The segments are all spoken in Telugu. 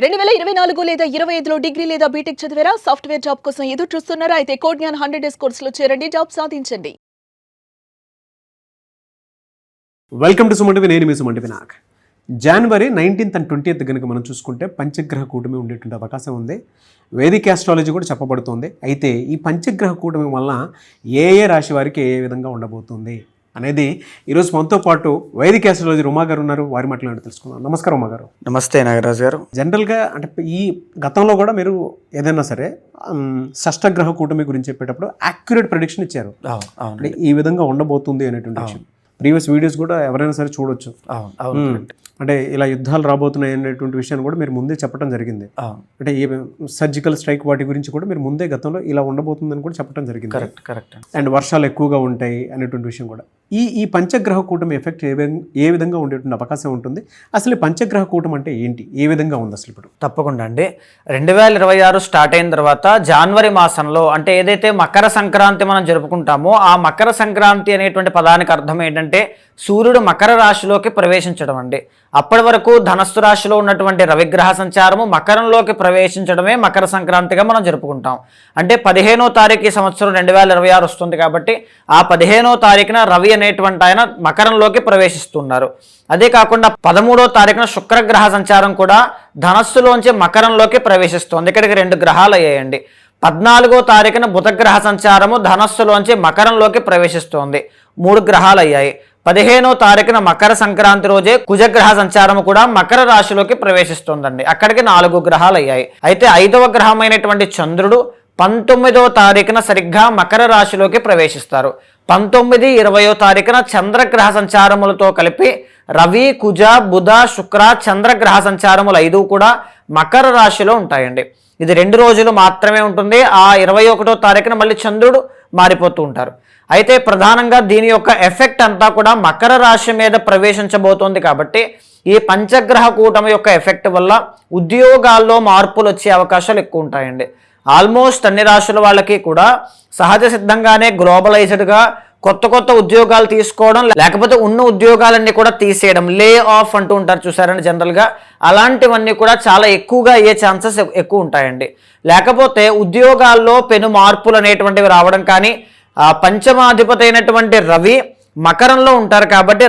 2024 లేదా 25లో డిగ్రీ లేదా బీటెక్ చదివారా? సాఫ్ట్వేర్ జాబ్ కోసం ఎదురు చూస్తున్నారా? అయితే కోడ్ జ్ఞాన్ 100 డేస్ కోర్సులో చేరండి, జాబ్ సాధించండి. Welcome to Suman TV. నేను మీ సుమన్ టీవీ. నాకు జనవరి 19th and 20th కనుక మనం చూసుకుంటే పంచగ్రహ కూటమి ఉండేటువంటి అవకాశం ఉంది. వేదిక ఆస్ట్రాలజీ కూడా చెప్పబడుతుంది. అయితే ఈ పంచగ్రహ కూటమి వల్ల ఏ రాశి వారికి ఏ విధంగా ఉండబోతుంది అనేది ఈరోజు మనతో పాటు వైదిక ఆస్ట్రాలజీ ఉమా గారు ఉన్నారు. వారి మాట్లాడి తెలుసుకుందాం. నమస్కారం ఉమా గారు. నమస్తే నాగరాజు గారు. జనరల్గా అంటే ఈ గతంలో కూడా మీరు ఏదైనా సరే షష్టగ్రహ కూటమి గురించి చెప్పేటప్పుడు యాక్యురేట్ ప్రెడిక్షన్ ఇచ్చారు. అంటే ఈ విధంగా ఉండబోతుంది అనేటువంటి విషయం ప్రీవియస్ వీడియోస్ కూడా ఎవరైనా సరే చూడొచ్చు. అంటే ఇలా యుద్ధాలు రాబోతున్నాయి అనేటువంటి విషయాన్ని కూడా మీరు ముందే చెప్పడం జరిగింది. అంటే ఈ సర్జికల్ స్ట్రైక్ వాటి గురించి కూడా మీరు ముందే గతంలో ఇలా ఉండబోతుందని కూడా చెప్పడం జరిగింది. కరెక్ట్. అండ్ వర్షాలు ఎక్కువగా ఉంటాయి అనేటువంటి విషయం కూడా. ఈ పంచగ్రహ కూటమి ఎఫెక్ట్ ఏ విధంగా ఉండేటువంటి అవకాశం ఉంటుంది? అసలు ఈ పంచగ్రహ కూటమి అంటే ఏంటి, ఏ విధంగా ఉంది అసలు ఇప్పుడు? తప్పకుండా అండి. 2026 స్టార్ట్ అయిన తర్వాత జనవరి మాసంలో అంటే ఏదైతే మకర సంక్రాంతి మనం జరుపుకుంటామో ఆ మకర సంక్రాంతి అనేటువంటి పదానికి అర్థం ఏంటంటే సూర్యుడు మకర రాశిలోకి ప్రవేశించడం అండి. అప్పటి వరకు ధనస్సు రాశిలో ఉన్నటువంటి రవిగ్రహ సంచారము మకరంలోకి ప్రవేశించడమే మకర సంక్రాంతిగా మనం జరుపుకుంటాం. అంటే 15వ తారీఖు ఈ సంవత్సరం 2026 వస్తుంది కాబట్టి ఆ 15వ తారీఖున రవి అనేటువంటి ఆయన మకరంలోకి ప్రవేశిస్తున్నారు. అదే కాకుండా 13వ తారీఖున శుక్రగ్రహ సంచారం కూడా ధనస్సులోంచి మకరంలోకి ప్రవేశిస్తుంది. ఇక్కడికి 2 గ్రహాలు అయ్యాయండి. 14వ తారీఖున బుధగ్రహ సంచారము ధనస్సులోంచి మకరంలోకి ప్రవేశిస్తోంది. 3 గ్రహాలు అయ్యాయి. 15వ తారీఖున మకర సంక్రాంతి రోజే కుజగ్రహ సంచారం కూడా మకర రాశిలోకి ప్రవేశిస్తుందండి. అక్కడికి 4 గ్రహాలు అయ్యాయి. అయితే 5వ గ్రహమైనటువంటి చంద్రుడు 19వ తారీఖున సరిగ్గా మకర రాశిలోకి ప్రవేశిస్తారు. 19, 20వ తారీఖున చంద్రగ్రహ సంచారములతో కలిపి రవి, కుజ, బుధ, శుక్ర చంద్రగ్రహ సంచారములు 5 కూడా మకర రాశిలో ఉంటాయండి. ఇది 2 రోజులు మాత్రమే ఉంటుంది. ఆ 21వ తారీఖున మళ్ళీ చంద్రుడు మారిపోతూ ఉంటారు. అయితే ప్రధానంగా దీని యొక్క ఎఫెక్ట్ అంతా కూడా మకర రాశి మీద ప్రవేశించబోతోంది కాబట్టి ఈ పంచగ్రహ కూటమి యొక్క ఎఫెక్ట్ వల్ల ఉద్యోగాల్లో మార్పులు వచ్చే అవకాశాలు ఎక్కువ ఉంటాయండి. ఆల్మోస్ట్ అన్ని రాశుల వాళ్ళకి కూడా సహజ సిద్ధంగానే గ్లోబలైజ్డ్గా కొత్త ఉద్యోగాలు తీసుకోవడం, లేకపోతే ఉన్న ఉద్యోగాలన్నీ కూడా తీసేయడం, లే ఆఫ్ అంటూ ఉంటారు చూసారండి జనరల్గా. అలాంటివన్నీ కూడా చాలా ఎక్కువగా అయ్యే ఛాన్సెస్ ఎక్కువ ఉంటాయండి. లేకపోతే ఉద్యోగాల్లో పెను మార్పులు అనేటువంటివి రావడం కానీ, పంచమాధిపతి అయినటువంటి రవి మకరంలో ఉంటారు కాబట్టి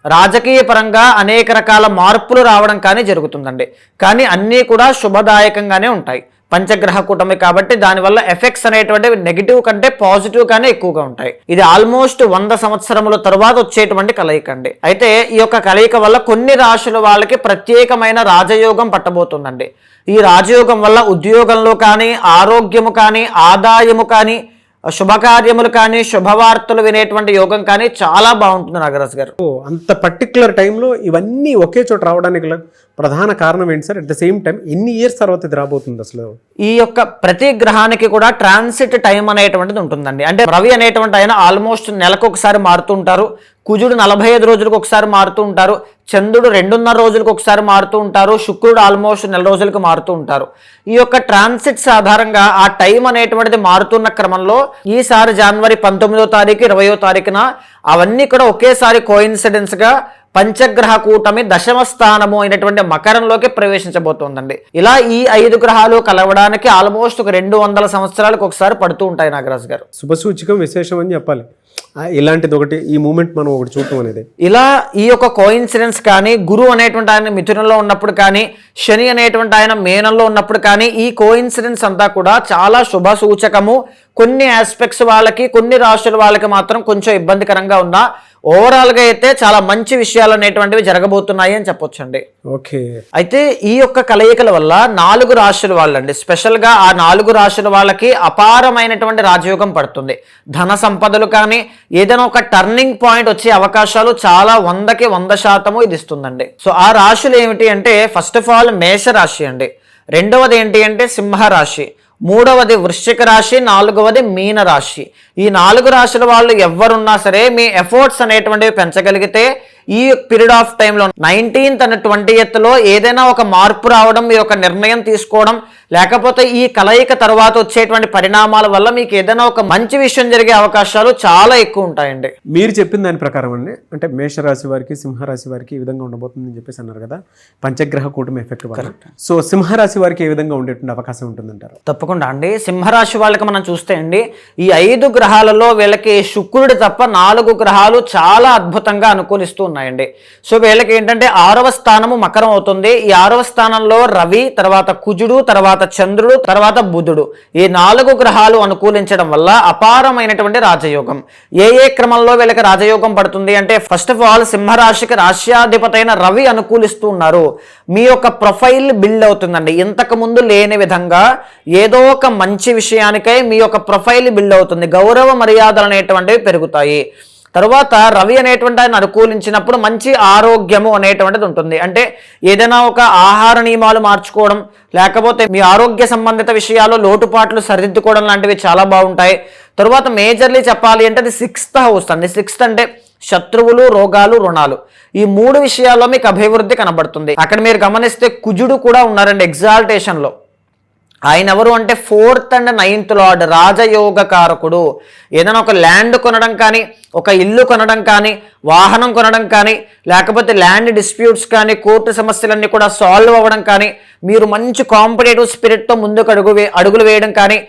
రాజకీయ పరంగా అనేక రకాల మార్పులు రావడం కానీ జరుగుతుందండి. కానీ అన్నీ కూడా శుభదాయకంగానే ఉంటాయి పంచగ్రహ కూటమి కాబట్టి దానివల్ల ఎఫెక్ట్స్ అనేటువంటివి నెగిటివ్ కంటే పాజిటివ్ గానే ఎక్కువగా ఉంటాయి. ఇది ఆల్మోస్ట్ 100 సంవత్సరముల తర్వాత వచ్చేటువంటి కలయిక అండి. అయితే ఈ యొక్క కలయిక వల్ల కొన్ని రాశుల వాళ్ళకి ప్రత్యేకమైన రాజయోగం పట్టబోతుందండి. ఈ రాజయోగం వల్ల ఉద్యోగంలో కానీ, ఆరోగ్యము కానీ, ఆదాయము కానీ, శుభకార్యములు కానీ, శుభవార్తలు వినేటువంటి యోగం కానీ చాలా బాగుంటుంది నాగరాజు గారు. అంత పర్టికులర్ టైంలో ఇవన్నీ ఒకే చోట రావడానికి ప్రధాన కారణం ఏంటి sir? At the same time ఎన్ని ఇయర్స్ తర్వాత ఇది రాబోతుంది అసలు? ఈ యొక్క ప్రతి గ్రహానికి కూడా ట్రాన్సిట్ టైం అనేటువంటిది ఉంటుందండి. అంటే రవి అనేటువంటి ఆయన ఆల్మోస్ట్ నెలకు ఒకసారి మారుతూ ఉంటారు. కుజుడు 45 రోజులకు ఒకసారి మారుతూ ఉంటారు. చంద్రుడు 2.5 రోజులకు ఒకసారి మారుతూ ఉంటారు. శుక్రుడు ఆల్మోస్ట్ 1 రోజులకు మారుతూ ఉంటారు. ఈ యొక్క ట్రాన్సిట్స్ ఆధారంగా ఆ టైం అనేటువంటిది మారుతున్న క్రమంలో ఈసారి జనవరి 19వ తారీఖు 20వ తారీఖున అవన్నీ కూడా ఒకేసారి కోయిన్సిడెన్స్ గా పంచగ్రహ కూటమి 10వ స్థానము అయినటువంటి మకరంలోకి ప్రవేశించబోతోందండి. ఇలా ఈ 5 గ్రహాలు కలవడానికి ఆల్మోస్ట్ ఒక 200 సంవత్సరాలకు ఒకసారి పడుతూ ఉంటాయి నాగరాజు గారు. శుభసూచికం, విశేషం అని చెప్పాలి. ఇలాంటిది ఒకటి, ఈ మూమెంట్ మనం ఒకటి చూడటం అనేది. ఇలా ఈ యొక్క కోయిన్సిడెన్స్ కానీ, గురువు అనేటువంటి ఆయన మిథునంలో ఉన్నప్పుడు కానీ, శని అనేటువంటి ఆయన మేనంలో ఉన్నప్పుడు కానీ, ఈ కోయిన్సిడెన్స్ అంతా కూడా చాలా శుభ సూచకము. కొన్ని ఆస్పెక్ట్స్ వాళ్ళకి, కొన్ని రాశుల వాళ్ళకి మాత్రం కొంచెం ఇబ్బందికరంగా ఉన్నా ఓవరాల్గా అయితే చాలా మంచి విషయాలు అనేటువంటివి జరగబోతున్నాయి అని చెప్పొచ్చండి. ఓకే. అయితే ఈ యొక్క కలయికల వల్ల 4 రాశుల వాళ్ళండి, స్పెషల్గా ఆ 4 రాశుల వాళ్ళకి అపారమైనటువంటి రాజయోగం పడుతుంది. ధన సంపదలు కానీ ఏదైనా ఒక టర్నింగ్ పాయింట్ వచ్చే అవకాశాలు చాలా 100కి 100% ఇది ఇస్తుందండి. సో ఆ రాశులు ఏమిటి అంటే ఫస్ట్ ఆఫ్ ఆల్ మేష రాశి అండి, 2వది ఏంటి అంటే సింహ రాశి, 3వది వృశ్చిక రాశి, 4వది మీన రాశి. ఈ 4 రాశుల వాళ్ళు ఎవరున్నా సరే మీ ఎఫర్ట్స్ అనేటువంటివి పెంచగలిగితే ఈ పీరియడ్ ఆఫ్ టైంలో 19th and 20th ఏదైనా ఒక మార్పు రావడం, మీరు ఒక నిర్ణయం తీసుకోవడం, లేకపోతే ఈ కలయిక తర్వాత వచ్చేటువంటి పరిణామాల వల్ల మీకు ఏదైనా ఒక మంచి విషయం జరిగే అవకాశాలు చాలా ఎక్కువ ఉంటాయండి. మీరు చెప్పిన దాని ప్రకారం అండి, అంటే మేషరాశి వారికి సింహరాశి వారికి ఈ విధంగా ఉండబోతుందని చెప్పేసి అన్నారు కదా, పంచగ్రహ కూటమి ఎఫెక్ట్ వల్ల. సో సింహరాశి వారికి ఏ విధంగా ఉండేటువంటి అవకాశం ఉంటుందంటారు? తప్పకుండా అండి. సింహరాశి వాళ్ళకి మనం చూస్తే అండి, ఈ 5 గ్రహాలలో వీళ్ళకి శుక్రుడు తప్ప 4 గ్రహాలు చాలా అద్భుతంగా అనుకూలిస్తూ ఉన్నాయండి. సో వీళ్ళకి ఏంటంటే 6వ స్థానము మకరం అవుతుంది. ఈ 6వ స్థానంలో రవి, తర్వాత కుజుడు, తర్వాత చంద్రుడు, తర్వాత బుధుడు, ఈ 4 గ్రహాలు అనుకూలించడం వల్ల అపారమైనటువంటి రాజయోగం. ఏ క్రమంలో వీళ్ళకి రాజయోగం పడుతుంది అంటే, ఫస్ట్ ఆఫ్ ఆల్ సింహరాశికి రాశ్యాధిపతి అయిన రవి అనుకూలిస్తూ ఉన్నారు. మీ యొక్క ప్రొఫైల్ బిల్డ్ అవుతుందండి. ఇంతకు ముందు లేని విధంగా ఏదో ఒక మంచి విషయానికై మీ యొక్క ప్రొఫైల్ బిల్డ్ అవుతుంది. గౌరవ మర్యాదలు అనేటువంటివి పెరుగుతాయి. తరువాత రవి అనేటువంటి ఆయన అనుకూలించినప్పుడు మంచి ఆరోగ్యము అనేటువంటిది ఉంటుంది. అంటే ఏదైనా ఒక ఆహార నియమాలు మార్చుకోవడం, లేకపోతే మీ ఆరోగ్య సంబంధిత విషయాల్లో లోటుపాట్లు సరిదిద్దుకోవడం లాంటివి చాలా బాగుంటాయి. తరువాత మేజర్లీ చెప్పాలి అంటే అది 6th హౌస్ అండి. 6th అంటే శత్రువులు, రోగాలు, రుణాలు, ఈ 3 విషయాల్లో మీకు అభివృద్ధి కనబడుతుంది. అక్కడ మీరు గమనిస్తే కుజుడు కూడా ఉన్నారండి ఎగ్జాల్టేషన్లో. ఆయన ఎవరు అంటే 4th and 9th లార్డ్, రాజయోగ కారకుడు. ఏదైనా ఒక ల్యాండ్ కొనడం కానీ, ఒక ఇల్లు కొనడం కానీ, వాహనం కొనడం కానీ, లేకపోతే ల్యాండ్ డిస్ప్యూట్స్ కానీ, కోర్టు సమస్యలన్నీ కూడా సాల్వ్ అవ్వడం కానీ, మీరు మంచి కాంపిటేటివ్ స్పిరిట్తో ముందుకు అడుగులు వేయడం కానీ,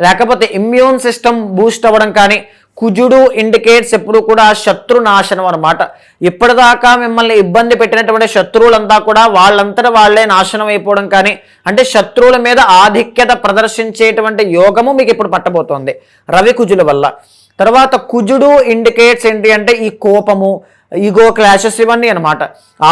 లేకపోతే ఇమ్యూన్ సిస్టమ్ బూస్ట్ అవ్వడం కానీ. కుజుడు ఇండికేట్స్ ఎప్పుడు కూడా శత్రు నాశనం అన్నమాట. ఇప్పటిదాకా మిమ్మల్ని ఇబ్బంది పెట్టినటువంటి శత్రువులంతా కూడా వాళ్ళంతటా వాళ్లే నాశనం అయిపోవడం కానీ, అంటే శత్రువుల మీద ఆధిక్యత ప్రదర్శించేటువంటి యోగము మీకు ఇప్పుడు పట్టబోతోంది రవి కుజుల వల్ల. తర్వాత కుజుడు ఇండికేట్స్ ఏంటి అంటే ఈ కోపము, ఈగో క్లాషెస్, ఇవన్నీ అనమాట.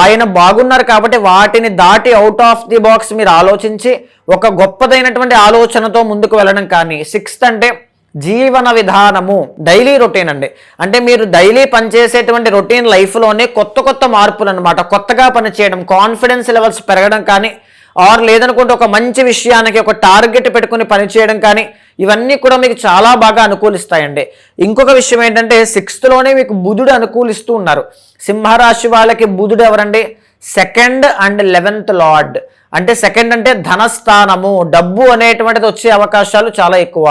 ఆయన బాగున్నారు కాబట్టి వాటిని దాటి అవుట్ ఆఫ్ ది బాక్స్ మీరు ఆలోచించి ఒక గొప్పదైనటువంటి ఆలోచనతో ముందుకు వెళ్ళడం కానీ. 6th అంటే జీవన విధానము, డైలీ రొటీన్ అండి. అంటే మీరు డైలీ పనిచేసేటువంటి రొటీన్ లైఫ్లోనే కొత్త మార్పులు అనమాట. కొత్తగా పనిచేయడం, కాన్ఫిడెన్స్ లెవెల్స్ పెరగడం కానీ, ఆర్ లేదనుకుంటే ఒక మంచి విషయానికి ఒక టార్గెట్ పెట్టుకుని పనిచేయడం కానీ, ఇవన్నీ కూడా మీకు చాలా బాగా అనుకూలిస్తాయండి. ఇంకొక విషయం ఏంటంటే 6th లోనే మీకు బుధుడు అనుకూలిస్తూ ఉన్నారు. సింహరాశి వాళ్ళకి బుధుడు ఎవరండి? 2nd and 11th lord. అంటే 2nd అంటే ధనస్థానము, డబ్బు అనేటువంటిది వచ్చే అవకాశాలు చాలా ఎక్కువ.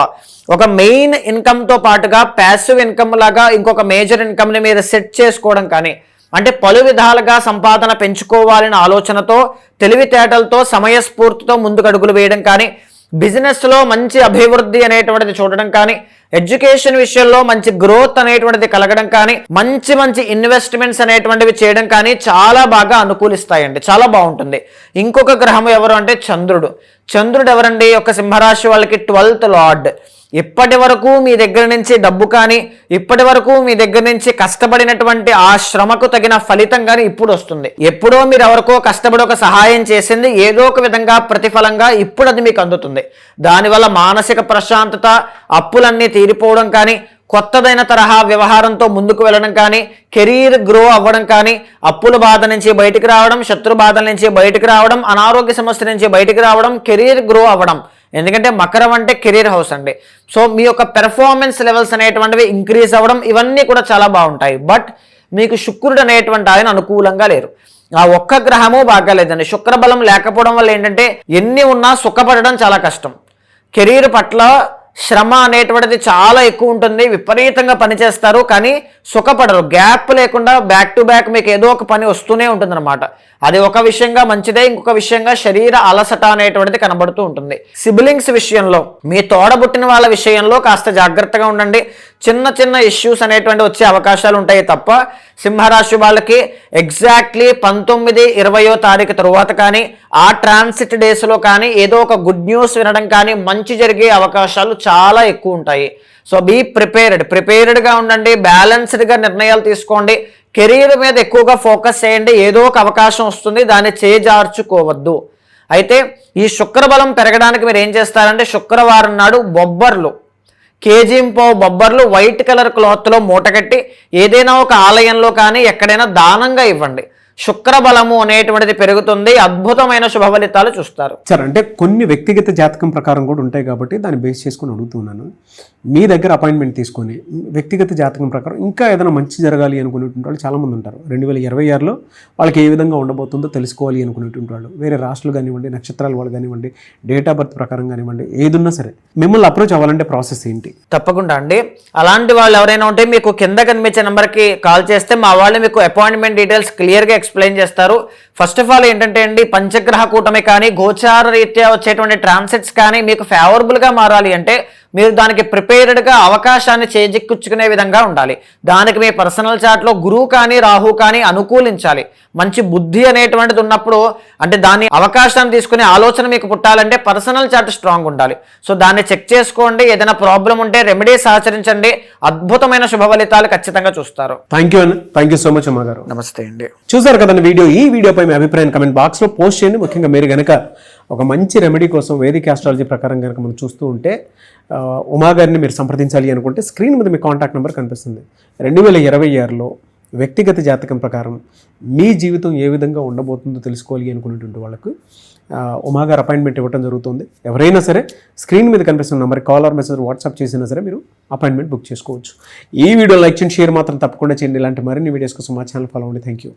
ఒక మెయిన్ ఇన్కమ్తో పాటుగా ప్యాసివ్ ఇన్కమ్ లాగా ఇంకొక మేజర్ ఇన్కమ్ని మీరు సెట్ చేసుకోవడం కానీ, అంటే పలు విధాలుగా సంపాదన పెంచుకోవాలనే ఆలోచనతో, తెలివితేటలతో, సమయస్ఫూర్తితో ముందుకు అడుగులు వేయడం కానీ, బిజినెస్లో మంచి అభివృద్ధి అనేటువంటిది చూడడం కానీ, ఎడ్యుకేషన్ విషయంలో మంచి గ్రోత్ అనేటువంటిది కలగడం కానీ, మంచి ఇన్వెస్ట్మెంట్స్ అనేటువంటివి చేయడం కానీ చాలా బాగా అనుకూలిస్తాయండి. చాలా బాగుంటుంది. ఇంకొక గ్రహం ఎవరు అంటే చంద్రుడు. చంద్రుడు ఎవరండి? ఒక సింహరాశి వాళ్ళకి 12th లార్డ్. ఇప్పటి వరకు మీ దగ్గర నుంచి డబ్బు కానీ, ఇప్పటి వరకు మీ దగ్గర నుంచి కష్టపడినటువంటి ఆ శ్రమకు తగిన ఫలితం కానీ ఇప్పుడు వస్తుంది. ఎప్పుడో మీరు ఎవరికో కష్టపడి ఒక సహాయం చేసింది ఏదో ఒక విధంగా ప్రతిఫలంగా ఇప్పుడు అది మీకు అందుతుంది. దానివల్ల మానసిక ప్రశాంతత, అప్పులన్నీ తీరిపోవడం కానీ, కొత్తదైన తరహా వ్యవహారంతో ముందుకు వెళ్ళడం కానీ, కెరీర్ గ్రో అవ్వడం కానీ, అప్పుల బాధ నుంచి బయటికి రావడం, శత్రు బాధల నుంచి బయటికి రావడం, అనారోగ్య సమస్య నుంచి బయటికి రావడం, కెరీర్ గ్రో అవ్వడం. ఎందుకంటే మకరం అంటే కెరీర్ హౌస్ అండి. సో మీ యొక్క పెర్ఫార్మెన్స్ లెవెల్స్ అనేటువంటివి ఇంక్రీజ్ అవ్వడం, ఇవన్నీ కూడా చాలా బాగుంటాయి. బట్ మీకు శుక్రుడు అనేటువంటి ఆయన అనుకూలంగా లేరు. ఆ ఒక్క గ్రహము బాగాలేదండి. శుక్రబలం లేకపోవడం వల్ల ఏంటంటే ఎన్ని ఉన్నా సుఖపడడం చాలా కష్టం. కెరీర్ పట్ల శ్రమ అనేటువంటిది చాలా ఎక్కువ ఉంటుంది. విపరీతంగా పనిచేస్తారు కానీ సుఖపడరు. గ్యాప్ లేకుండా బ్యాక్ టు బ్యాక్ మీకు ఏదో ఒక పని వస్తూనే ఉంటుందన్నమాట. అది ఒక విషయంగా మంచిదే, ఇంకొక విషయంగా శరీర అలసట అనేటువంటిది కనబడుతూ ఉంటుంది. సిబ్లింగ్స్ విషయంలో, మీ తోడబుట్టిన వాళ్ళ విషయంలో కాస్త జాగ్రత్తగా ఉండండి. చిన్న ఇష్యూస్ అనేటువంటి వచ్చే అవకాశాలు ఉంటాయి తప్ప సింహరాశి వాళ్ళకి ఎగ్జాక్ట్లీ 19, 20వ తారీఖు తరువాత కానీ, ఆ ట్రాన్సిట్ డేస్లో కానీ ఏదో ఒక గుడ్ న్యూస్ వినడం కానీ, మంచి జరిగే అవకాశాలు చాలా ఎక్కువ ఉంటాయి. సో బీ ప్రిపేర్డ్గా ఉండండి. బ్యాలెన్స్డ్గా నిర్ణయాలు తీసుకోండి. కెరీర్ మీద ఎక్కువగా ఫోకస్ చేయండి. ఏదో ఒక అవకాశం వస్తుంది, దాన్ని చేజార్చుకోవద్దు. అయితే ఈ శుక్రబలం పెరగడానికి మీరు ఏం చేస్తారంటే, శుక్రవారం నాడు బొబ్బర్లు, కేజీంపావు బొబ్బర్లు వైట్ కలర్ క్లాత్లో మూటగట్టి ఏదైనా ఒక ఆలయంలో కానీ ఎక్కడైనా దానంగా ఇవ్వండి. శుక్ర బలము అనేటువంటిది పెరుగుతుంది, అద్భుతమైన శుభ ఫలితాలు చూస్తారు. సార్ అంటే కొన్ని వ్యక్తిగత జాతకం ప్రకారం కూడా ఉంటాయి కాబట్టి దాన్ని బేస్ చేసుకొని అడుగుతున్నాను. మీ దగ్గర అపాయింట్మెంట్ తీసుకొని వ్యక్తిగత జాతకం ప్రకారం ఇంకా ఏదైనా మంచి జరగాలి అనుకునేటువంటి వాళ్ళు చాలామంది ఉంటారు. 2026లో వాళ్ళకి ఏ విధంగా ఉండబోతుందో తెలుసుకోవాలి అనుకునేటువంటి వాళ్ళు వేరే రాష్ట్రాలు కానివ్వండి, నక్షత్రాల వాళ్ళు కానివ్వండి, డేట్ ఆఫ్ బర్త్ ప్రకారం కానివ్వండి, ఏదున్నా సరే మిమ్మల్ని అప్రోచ్ అవ్వాలంటే ప్రాసెస్ ఏంటి? తప్పకుండా అండి. అలాంటి వాళ్ళు ఎవరైనా ఉంటే మీకు కింద కనిపించే నెంబర్కి కాల్ చేస్తే మా వాళ్ళు మీకు అపాయింట్మెంట్ డీటెయిల్స్ క్లియర్గా ఎక్స్ప్లెయిన్ చేస్తారు. ఫస్ట్ ఆఫ్ ఆల్ ఏంటంటే అండి, పంచగ్రహ కూటమి కానీ గోచార రీత్యా వచ్చేటువంటి ట్రాన్సిట్స్ కానీ మీకు ఫేవరబుల్గా మారాలి అంటే మీరు దానికి ప్రిపేర్డ్గా అవకాశాన్ని చేజిక్కించుకునే విధంగా ఉండాలి. దానికి మీ పర్సనల్ చార్ట్లో గురువు కానీ రాహు కానీ అనుకూలించాలి. మంచి బుద్ధి అనేటువంటిది ఉన్నప్పుడు అంటే దాన్ని అవకాశాన్ని తీసుకునే ఆలోచన మీకు పుట్టాలంటే పర్సనల్ చార్ట్ స్ట్రాంగ్ ఉండాలి. సో దాన్ని చెక్ చేసుకోండి. ఏదైనా ప్రాబ్లం ఉంటే రెమెడీస్ ఆచరించండి. అద్భుతమైన శుభ ఫలితాలు ఖచ్చితంగా చూస్తారు. థ్యాంక్ యూ అన్న, థ్యాంక్ యూ సో మచ్ అమ్మ గారు. నమస్తే అండి. చూసారు కదండి వీడియో. ఈ వీడియోపై మీ అభిప్రాయం కమెంట్ బాక్స్లో పోస్ట్ చేయండి. ముఖ్యంగా మీరు కనుక ఒక మంచి రెమెడీ కోసం వేదిక ఆస్ట్రాలజీ ప్రకారం కనుక మనం చూస్తూ ఉంటే ఉమా గారిని మీరు సంప్రదించాలి అనుకుంటే స్క్రీన్ మీద మీ కాంటాక్ట్ నెంబర్ కనిపిస్తుంది. 2026లో వ్యక్తిగత జాతకం ప్రకారం మీ జీవితం ఏ విధంగా ఉండబోతుందో తెలుసుకోవాలి అనుకునేటువంటి వాళ్ళకు ఉమా గారు అపాయింట్మెంట్ ఇవ్వడం జరుగుతుంది. ఎవరైనా సరే స్క్రీన్ మీద కనిపిస్తున్న నెంబర్కి కాల్ ఆర్ మెసేజ్ వాట్సాప్ చేసినా సరే మీరు అపాయింట్మెంట్ బుక్ చేసుకోవచ్చు. ఈ వీడియో లైక్ చేయండి, షేర్ మాత్రం తప్పకుండా చేయండి. ఇలాంటి మరిన్ని వీడియోస్ కోసం మా ఛానల్ ఫాలో అవ్వండి. Thank you.